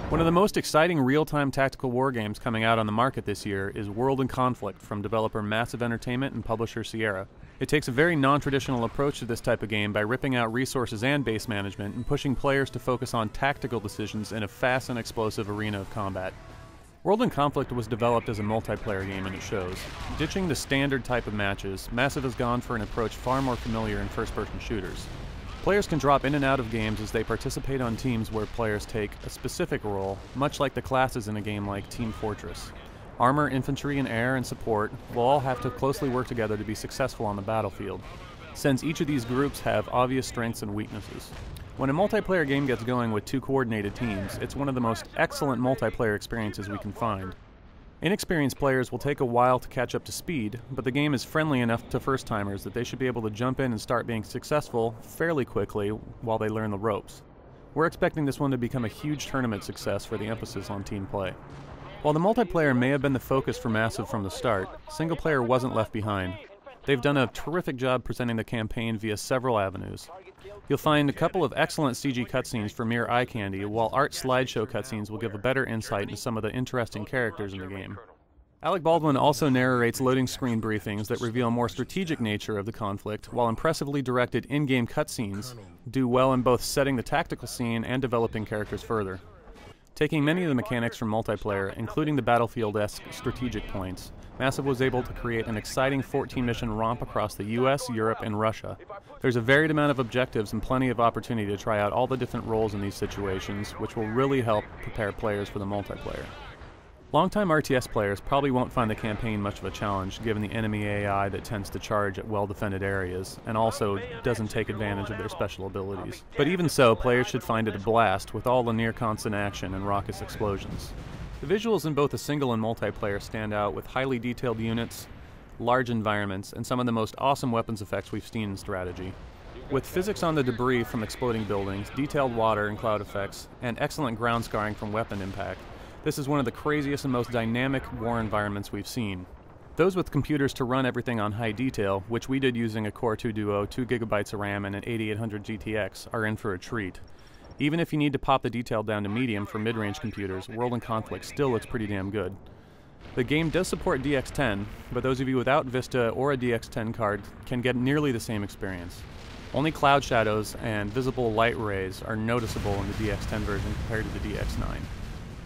One of the most exciting real-time tactical war games coming out on the market this year is World in Conflict from developer Massive Entertainment and publisher Sierra. It takes a very non-traditional approach to this type of game by ripping out resources and base management and pushing players to focus on tactical decisions in a fast and explosive arena of combat. World in Conflict was developed as a multiplayer game, and it shows. Ditching the standard type of matches, Massive has gone for an approach far more familiar in first-person shooters. Players can drop in and out of games as they participate on teams where players take a specific role, much like the classes in a game like Team Fortress. Armor, infantry, and air and support will all have to closely work together to be successful on the battlefield, since each of these groups have obvious strengths and weaknesses. When a multiplayer game gets going with two coordinated teams, it's one of the most excellent multiplayer experiences we can find. Inexperienced players will take a while to catch up to speed, but the game is friendly enough to first-timers that they should be able to jump in and start being successful fairly quickly while they learn the ropes. We're expecting this one to become a huge tournament success for the emphasis on team play. While the multiplayer may have been the focus for Massive from the start, single player wasn't left behind. They've done a terrific job presenting the campaign via several avenues. You'll find a couple of excellent CG cutscenes for mere eye candy, while art slideshow cutscenes will give a better insight into some of the interesting characters in the game. Alec Baldwin also narrates loading screen briefings that reveal more strategic nature of the conflict, while impressively directed in-game cutscenes do well in both setting the tactical scene and developing characters further. Taking many of the mechanics from multiplayer, including the Battlefield-esque strategic points, Massive was able to create an exciting 14-mission romp across the US, Europe, and Russia. There's a varied amount of objectives and plenty of opportunity to try out all the different roles in these situations, which will really help prepare players for the multiplayer. Longtime RTS players probably won't find the campaign much of a challenge given the enemy AI that tends to charge at well-defended areas, and also doesn't take advantage of their special abilities. But even so, players should find it a blast with all the near-constant action and raucous explosions. The visuals in both the single and multiplayer stand out with highly detailed units, large environments, and some of the most awesome weapons effects we've seen in strategy. With physics on the debris from exploding buildings, detailed water and cloud effects, and excellent ground scarring from weapon impact, this is one of the craziest and most dynamic war environments we've seen. Those with computers to run everything on high detail, which we did using a Core 2 Duo, 2GB of RAM, and an 8800 GTX, are in for a treat. Even if you need to pop the detail down to medium for mid-range computers, World in Conflict still looks pretty damn good. The game does support DX10, but those of you without Vista or a DX10 card can get nearly the same experience. Only cloud shadows and visible light rays are noticeable in the DX10 version compared to the DX9.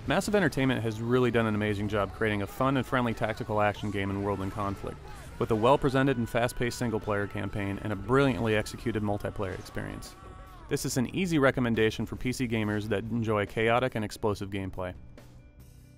Massive Entertainment has really done an amazing job creating a fun and friendly tactical action game in World in Conflict, with a well-presented and fast-paced single-player campaign and a brilliantly executed multiplayer experience. This is an easy recommendation for PC gamers that enjoy chaotic and explosive gameplay.